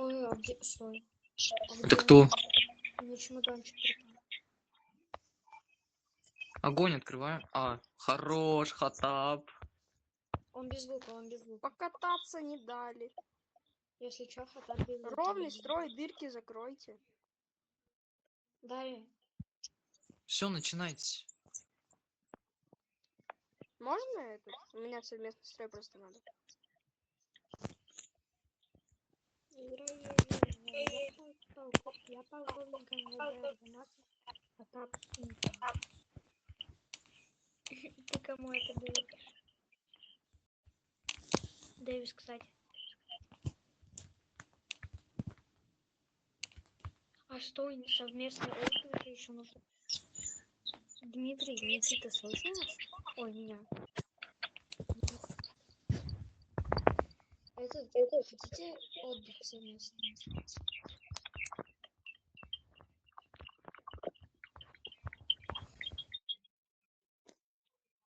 Стой, а где... Стой. А Это где кто? он? У меня чемоданчик пропал. Огонь открываем. А, хорош, Хатаб. Он без лука, он без лука. Покататься не дали. Если чё, хатан без лука. Ровный строй, дырки закройте. Дай. Все, начинайте. Можно этот? У меня совместный строй просто надо. Я полковник МВД РНАС, Хатаб Инфо. Ты кому это говоришь? Дэвис, кстати. А что, совместный остров еще нужно? Дмитрий, Никита, слышал нас? Ой, меня. Это хотите отдых совместный?